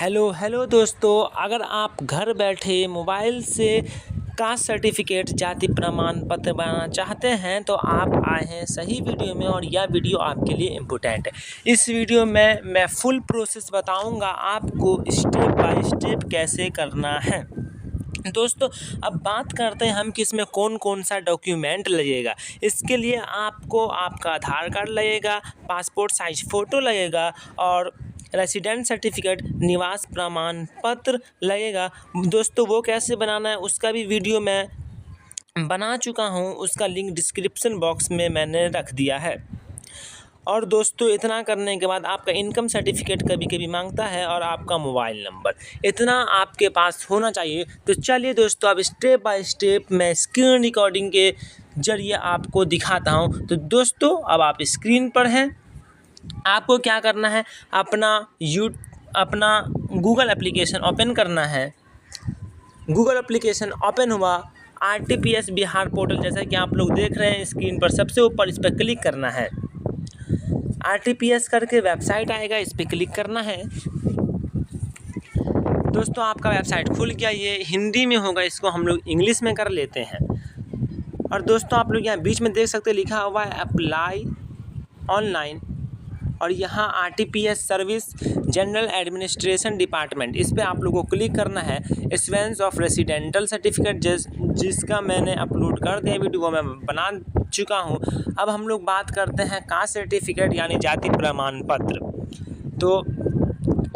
Hello hello दोस्तों, अगर आप घर बैठे मोबाइल से कास्ट सर्टिफिकेट जाति प्रमाण पत्र बनाना चाहते हैं तो आप आए हैं सही वीडियो में और यह वीडियो आपके लिए इम्पोर्टेंट है। इस वीडियो में मैं फुल प्रोसेस बताऊंगा आपको स्टेप बाय स्टेप कैसे करना है। दोस्तों अब बात करते हैं हम कि इसमें कौन कौन सा डॉक्यूमेंट लगेगा। इसके लिए आपको आपका आधार कार्ड लगेगा, पासपोर्ट साइज फ़ोटो लगेगा और रेसिडेंट सर्टिफिकेट निवास प्रमाण पत्र लगेगा। दोस्तों वो कैसे बनाना है उसका भी वीडियो मैं बना चुका हूँ, उसका लिंक डिस्क्रिप्शन बॉक्स में मैंने रख दिया है। और दोस्तों इतना करने के बाद आपका इनकम सर्टिफिकेट कभी कभी मांगता है और आपका मोबाइल नंबर, इतना आपके पास होना चाहिए। तो चलिए दोस्तों अब स्टेप बाय स्टेप मैं स्क्रीन रिकॉर्डिंग के ज़रिए आपको दिखाता हूं। तो दोस्तों अब आप स्क्रीन पर हैं, आपको क्या करना है, अपना गूगल एप्लीकेशन ओपन करना है। गूगल एप्लीकेशन ओपन हुआ, RTPS बिहार पोर्टल जैसा कि आप लोग देख रहे हैं स्क्रीन पर, सबसे ऊपर इस पर क्लिक करना है। RTPS करके वेबसाइट आएगा, इस पर क्लिक करना है। दोस्तों आपका वेबसाइट खुल गया, ये हिंदी में होगा, इसको हम लोग इंग्लिश में कर लेते हैं। और दोस्तों आप लोग यहाँ बीच में देख सकते हैं लिखा हुआ है अप्लाई ऑनलाइन और यहाँ RTPS service general administration department, इस पर आप लोगों को क्लिक करना है। इश्यूएंस ऑफ रेसिडेंटल सर्टिफिकेट जिसका मैंने अपलोड कर दिया वीडियो, वो मैं बना चुका हूँ। अब हम लोग बात करते हैं कास्ट सर्टिफिकेट यानी जाति प्रमाण पत्र। तो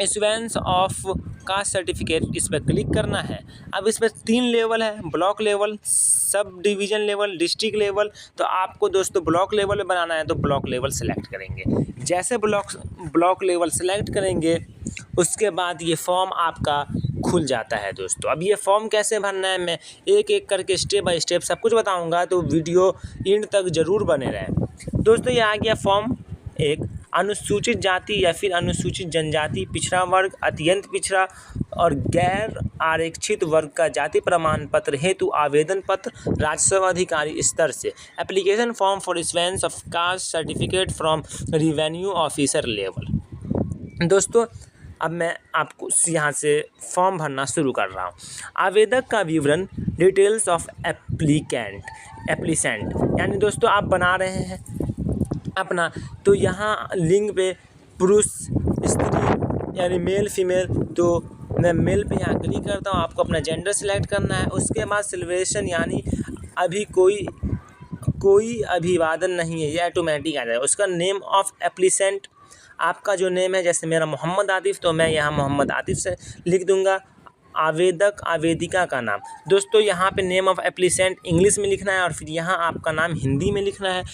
इश्यूएंस ऑफ कास्ट सर्टिफिकेट, इस पर क्लिक करना है। अब इस पर 3 लेवल है, block level, sub division level, district level. तो आपको दोस्तों ब्लॉक लेवल में बनाना है तो ब्लॉक लेवल सेलेक्ट करेंगे। जैसे ब्लॉक लेवल सेलेक्ट करेंगे उसके बाद ये फॉर्म आपका खुल जाता है। दोस्तों अब ये फॉर्म कैसे भरना है मैं एक एक करके स्टेप बाय स्टेप सब कुछ बताऊंगा, तो वीडियो एंड तक ज़रूर बने रहें। दोस्तों ये आ गया फॉर्म 1, अनुसूचित जाति या फिर अनुसूचित जनजाति, पिछड़ा वर्ग, अत्यंत पिछड़ा और गैर आरक्षित वर्ग का जाति प्रमाण पत्र हेतु आवेदन पत्र राजस्व अधिकारी स्तर से। Application form for issuance of caste certificate from revenue officer level. दोस्तों अब मैं आपको यहाँ से फॉर्म भरना शुरू कर रहा हूँ। आवेदक का विवरण, डिटेल्स ऑफ एप्लीसेंट, यानी दोस्तों आप बना रहे हैं अपना, तो यहाँ लिंग पे पुरुष स्त्री यानी मेल फीमेल, तो मैं मेल पे यहाँ क्लिक करता हूँ। आपको अपना जेंडर सेलेक्ट करना है। उसके बाद सिलेब्रेशन यानी अभी कोई अभिवादन नहीं है, ये ऑटोमेटिक आ जाएगा। उसका नेम ऑफ एप्लीसेंट, आपका जो नेम है, जैसे मेरा मोहम्मद आतिफ़, तो मैं यहाँ मोहम्मद आतिफ़ से लिख दूँगा। आवेदक आवेदिका का नाम, दोस्तों यहाँ पे नेम ऑफ एप्लीसेंट इंग्लिश में लिखना है और फिर यहाँ आपका नाम हिंदी में लिखना है।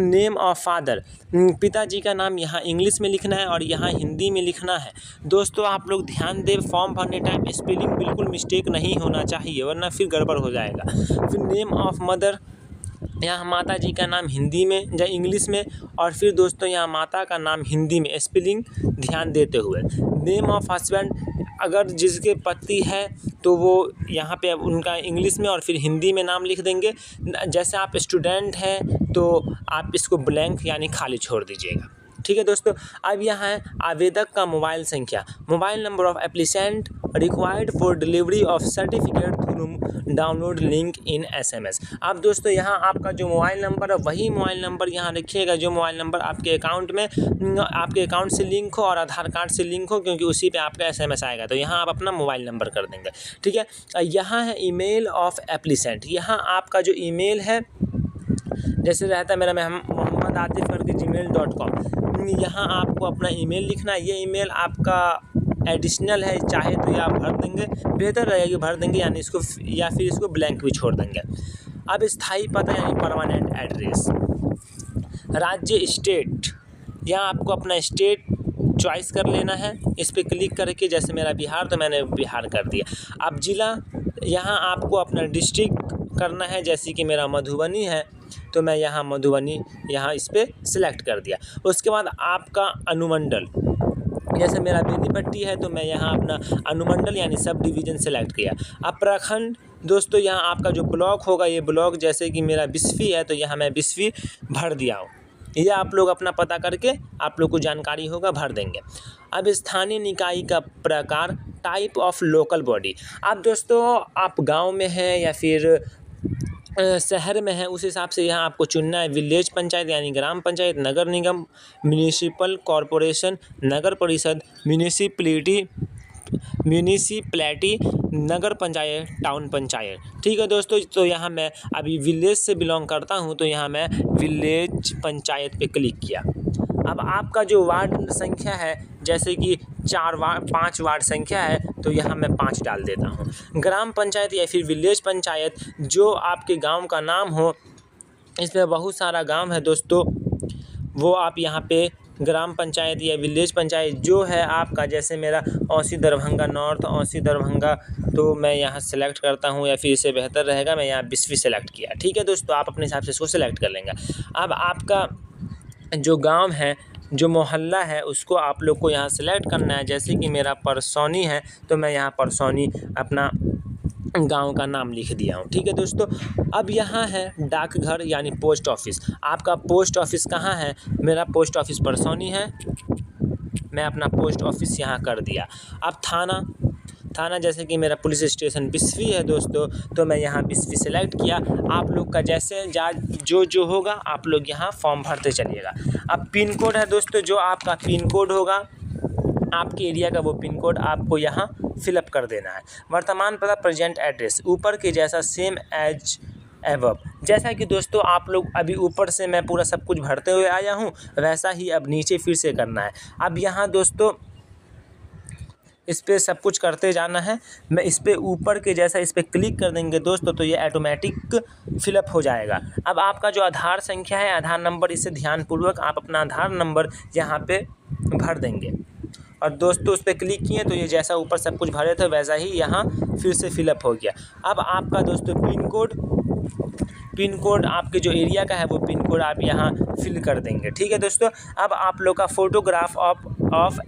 नेम ऑफ फादर, पिताजी का नाम यहाँ इंग्लिश में लिखना है और यहाँ हिंदी में लिखना है। दोस्तों आप लोग ध्यान दें, फॉर्म भरने टाइम स्पेलिंग बिल्कुल मिस्टेक नहीं होना चाहिए वरना फिर गड़बड़ हो जाएगा। फिर नेम ऑफ मदर, यहाँ माता जी का नाम हिंदी में या इंग्लिश में, और फिर दोस्तों यहाँ माता का नाम हिंदी में, स्पेलिंग ध्यान देते हुए। नेम ऑफ हस्बैंड, अगर जिसके पति है तो वो यहाँ पे उनका इंग्लिश में और फिर हिंदी में नाम लिख देंगे। जैसे आप स्टूडेंट हैं तो आप इसको ब्लैंक यानी खाली छोड़ दीजिएगा। ठीक है दोस्तों। अब यहाँ है आवेदक का मोबाइल संख्या, mobile number of applicant required for delivery of certificate through download link in SMS। अब दोस्तों यहाँ आपका जो मोबाइल नंबर है वही मोबाइल नंबर यहाँ रखिएगा जो मोबाइल नंबर आपके अकाउंट से लिंक हो और आधार कार्ड से लिंक हो, क्योंकि उसी पे आपका SMS आएगा। तो यहाँ आप अपना मोबाइल नंबर कर देंगे। ठीक है। यहाँ है ईमेल ऑफ एप्लीसेंट, यहाँ आपका जो ईमेल है जैसे रहता है मेरा मोहम्मद आतिफ़ करके gmail.com, यहाँ आपको अपना ईमेल लिखना है। ये ईमेल आपका एडिशनल है, चाहे तो ये आप भर देंगे, बेहतर रहेगा कि भर देंगे यानी इसको, या फिर इसको ब्लैंक भी छोड़ देंगे। अब स्थायी पता यानी परमानेंट एड्रेस, राज्य स्टेट, यहाँ आपको अपना स्टेट चॉइस कर लेना है। इस पर क्लिक करके, जैसे मेरा बिहार तो मैंने बिहार कर दिया। अब जिला, यहाँ आपको अपना डिस्ट्रिक्ट करना है, जैसे कि मेरा मधुबनी है तो मैं यहाँ मधुबनी यहाँ इस पर सिलेक्ट कर दिया। उसके बाद आपका अनुमंडल, जैसे मेरा बेनीपट्टी है तो मैं यहाँ अपना अनुमंडल यानी सब डिवीज़न सेलेक्ट किया। अब प्रखंड, दोस्तों यहाँ आपका जो ब्लॉक होगा, ये ब्लॉक जैसे कि मेरा बिस्फी है तो यहाँ मैं बिस्फी भर दिया हूँ। ये आप लोग अपना पता करके आप लोग को जानकारी होगा भर देंगे। अब स्थानीय निकाय का प्रकार, टाइप ऑफ लोकल बॉडी। अब दोस्तों आप गांव में हैं या फिर शहर में है, उस हिसाब से यहाँ आपको चुनना है। विलेज पंचायत यानी ग्राम पंचायत, नगर निगम, म्यूनिसिपल कॉरपोरेशन, नगर परिषद, म्यूनिसिपैलिटी, नगर पंचायत, टाउन पंचायत। ठीक है दोस्तों, तो यहाँ मैं अभी विलेज से बिलोंग करता हूँ, तो यहाँ मैं विलेज पंचायत पे क्लिक किया। अब आपका जो वार्ड संख्या है, जैसे कि 5 वार्ड संख्या है, तो यहाँ मैं 5 डाल देता हूँ। ग्राम पंचायत या फिर विलेज पंचायत, जो आपके गांव का नाम हो, इसमें बहुत सारा गांव है दोस्तों, वो आप यहाँ पे ग्राम पंचायत या विलेज पंचायत जो है आपका, जैसे मेरा औसी दरभंगा नॉर्थ, औसी दरभंगा, तो मैं यहाँ सेलेक्ट करता हूँ, या फिर इससे बेहतर रहेगा मैं यहाँ बिस्फी सेलेक्ट किया। ठीक है दोस्तों, आप अपने हिसाब से इसको सेलेक्ट कर लेंगे। अब आपका जो गांव है, जो मोहल्ला है, उसको आप लोग को यहाँ सेलेक्ट करना है। जैसे कि मेरा परसौनी है, तो मैं यहाँ परसौनी अपना गांव का नाम लिख दिया हूँ। ठीक है दोस्तों, अब यहाँ है डाकघर यानी पोस्ट ऑफिस। आपका पोस्ट ऑफिस कहाँ है? मेरा पोस्ट ऑफिस परसौनी है, मैं अपना पोस्ट ऑफिस यहाँ कर दिया। अब थाना जैसे कि मेरा पुलिस स्टेशन बिस्फी है दोस्तों, तो मैं यहाँ बिस्फी सेलेक्ट किया। आप लोग का जैसे जो होगा आप लोग यहाँ फॉर्म भरते चलिएगा। अब पिन कोड है दोस्तों, जो आपका पिन कोड होगा आपके एरिया का, वो पिन कोड आपको यहाँ फिलअप कर देना है। वर्तमान पता, प्रेजेंट एड्रेस, ऊपर के जैसा सेम एज एवब। जैसा कि दोस्तों आप लोग अभी ऊपर से मैं पूरा सब कुछ भरते हुए आया हूँ, वैसा ही अब नीचे फिर से करना है। अब यहाँ दोस्तों इस पर सब कुछ करते जाना है। मैं इस पर ऊपर के जैसा इस पर क्लिक कर देंगे दोस्तों, तो ये ऑटोमेटिक फिलअप हो जाएगा। अब आपका जो आधार संख्या है, आधार नंबर, इसे ध्यानपूर्वक आप अपना आधार नंबर यहाँ पे भर देंगे। और दोस्तों उस पर क्लिक किए तो ये जैसा ऊपर सब कुछ भरे थे वैसा ही यहाँ फिर से फिलअप हो गया। अब आपका दोस्तों पिन कोड आपके जो एरिया का है वो पिन कोड आप यहाँ फिल कर देंगे। ठीक है दोस्तों, अब आप लोग का फोटोग्राफ ऑफ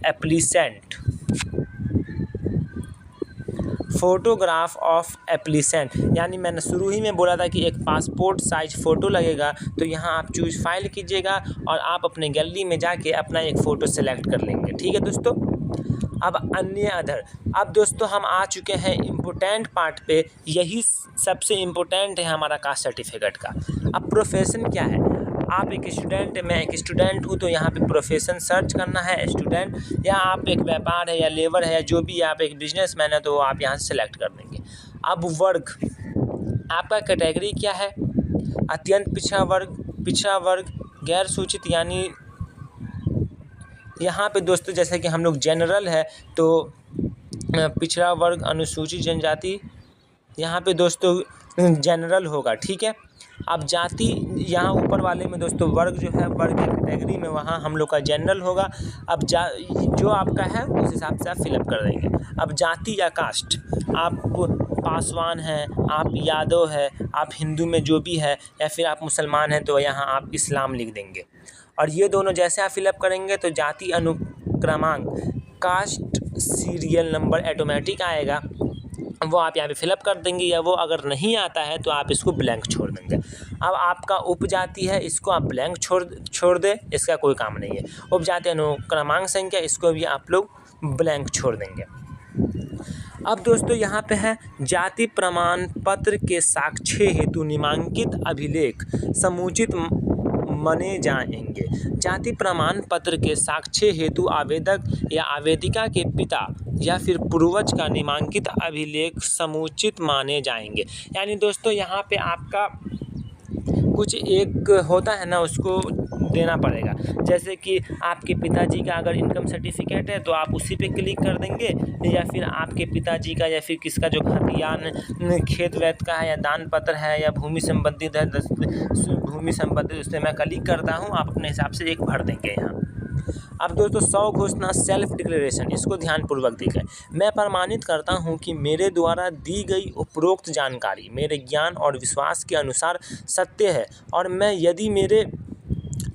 एप्लीसेंट, यानी मैंने शुरू ही में बोला था कि एक पासपोर्ट साइज फ़ोटो लगेगा, तो यहाँ आप चूज फाइल कीजिएगा और आप अपने गैलरी में जाके अपना एक फ़ोटो सेलेक्ट कर लेंगे। ठीक है दोस्तों, अब अन्य अदर। अब दोस्तों हम आ चुके हैं इम्पोर्टेंट पार्ट पे, यही सबसे इम्पोर्टेंट है हमारा कास्ट सर्टिफिकेट का। अब प्रोफेशन क्या है? आप एक स्टूडेंट, मैं एक स्टूडेंट हूँ, तो यहाँ पे प्रोफेशन सर्च करना है स्टूडेंट, या आप एक व्यापार है या लेबर है, जो भी आप एक बिजनेसमैन है, तो आप यहाँ से सेलेक्ट कर देंगे। अब वर्ग, आपका कैटेगरी क्या है? अत्यंत पिछड़ा वर्ग, गैर सूचित, यानी यहाँ पे दोस्तों जैसे कि हम लोग जनरल है, तो पिछड़ा वर्ग, अनुसूचित जनजाति, यहाँ पे दोस्तों जनरल होगा। ठीक है, अब जाति यहाँ ऊपर वाले में दोस्तों वर्ग जो है, वर्ग की कैटेगरी में वहाँ हम लोग का जनरल होगा। अब जो आपका है उस हिसाब से आप फिलअप कर देंगे। अब जाति या कास्ट, आप पासवान हैं, आप यादव है, आप हिंदू में जो भी है, या फिर आप मुसलमान हैं, तो यहाँ आप इस्लाम लिख देंगे। और ये दोनों जैसे आप फिलअप करेंगे तो जाति अनुक्रमांक, कास्ट सीरियल नंबर ऑटोमेटिक आएगा, वो आप यहाँ पे फिलअप कर देंगे, या वो अगर नहीं आता है तो आप इसको ब्लैंक छोड़ देंगे। अब आपका उपजाति है, इसको आप ब्लैंक छोड़ दें, इसका कोई काम नहीं है। उपजाति अनुक्रमांक संख्या, इसको भी आप लोग ब्लैंक छोड़ देंगे। अब दोस्तों यहाँ पे है जाति प्रमाण पत्र के साक्ष्य हेतु निम्नांकित अभिलेख समुचित माने जाएंगे। जाति प्रमाण पत्र के साक्ष्य हेतु आवेदक या आवेदिका के पिता या फिर पूर्वज का निम्नांकित अभिलेख समुचित माने जाएंगे। यानी दोस्तों यहाँ पे आपका कुछ एक होता है ना, उसको देना पड़ेगा। जैसे कि आपके पिताजी का अगर इनकम सर्टिफिकेट है तो आप उसी पे क्लिक कर देंगे, या फिर आपके पिताजी का या फिर किसका जो खतियान खेत वैत का है, या दान पत्र है, या भूमि संबंधित है, भूमि संबंधित, उससे मैं क्लिक करता हूँ। आप अपने हिसाब से एक भर देंगे यहाँ। अब दोस्तों स्व घोषणा सेल्फ डिक्लेरेशन, इसको ध्यानपूर्वक देखें। मैं प्रमाणित करता हूं कि मेरे द्वारा दी गई उपरोक्त जानकारी मेरे ज्ञान और विश्वास के अनुसार सत्य है, और मैं यदि मेरे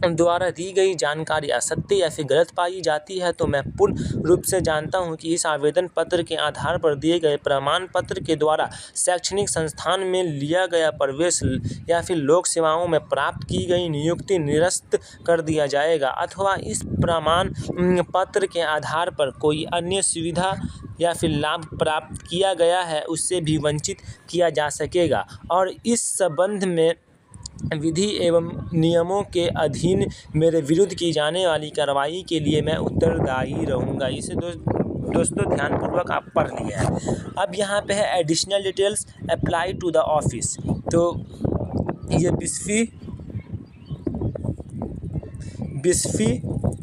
द्वारा दी गई जानकारी असत्य या फिर गलत पाई जाती है तो मैं पूर्ण रूप से जानता हूं कि इस आवेदन पत्र के आधार पर दिए गए प्रमाण पत्र के द्वारा शैक्षणिक संस्थान में लिया गया प्रवेश या फिर लोक सेवाओं में प्राप्त की गई नियुक्ति निरस्त कर दिया जाएगा, अथवा इस प्रमाण पत्र के आधार पर कोई अन्य सुविधा या फिर लाभ प्राप्त किया गया है उससे भी वंचित किया जा सकेगा और इस संबंध में विधि एवं नियमों के अधीन मेरे विरुद्ध की जाने वाली कार्रवाई के लिए मैं उत्तरदायी रहूँगा। इसे दोस्तों ध्यानपूर्वक आप पढ़ लिए हैं। अब यहाँ पे है additional details apply to the office. तो ये बिस्फी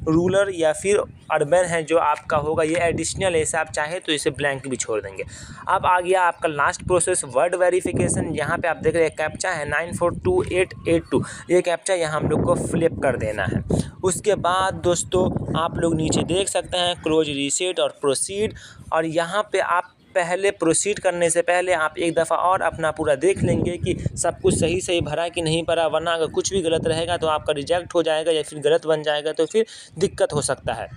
रूरल या फिर अर्बन है जो आपका होगा, ये एडिशनल है, इसे आप चाहे तो इसे ब्लैंक भी छोड़ देंगे। अब आ गया आपका लास्ट प्रोसेस वर्ड वेरिफिकेशन। यहाँ पे आप देख रहे हैं कैप्चा है 942882, ये कैप्चा यहाँ हम लोग को फ्लिप कर देना है। उसके बाद दोस्तों आप लोग नीचे देख सकते हैं क्लोज रीसेट और प्रोसीड, और यहाँ पे आप पहले प्रोसीड करने से पहले आप एक दफ़ा और अपना पूरा देख लेंगे कि सब कुछ सही भरा कि नहीं भरा, वरना अगर कुछ भी गलत रहेगा तो आपका रिजेक्ट हो जाएगा या फिर गलत बन जाएगा तो फिर दिक्कत हो सकता है।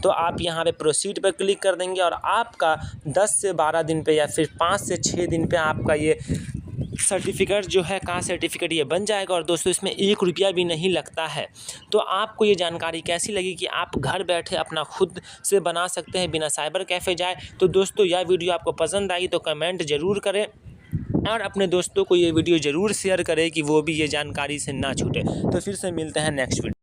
तो आप यहाँ पे प्रोसीड पर क्लिक कर देंगे और आपका 10 से 12 दिन पे या फिर 5 से 6 दिन पे आपका ये सर्टिफिकेट जो है कास्ट सर्टिफिकेट ये बन जाएगा। और दोस्तों इसमें 1 रुपया भी नहीं लगता है। तो आपको ये जानकारी कैसी लगी कि आप घर बैठे अपना खुद से बना सकते हैं बिना साइबर कैफ़े जाए। तो दोस्तों यह वीडियो आपको पसंद आई तो कमेंट ज़रूर करें और अपने दोस्तों को ये वीडियो ज़रूर शेयर करें कि वो भी ये जानकारी से ना छूटे। तो फिर से मिलते हैं नेक्स्ट वीडियो।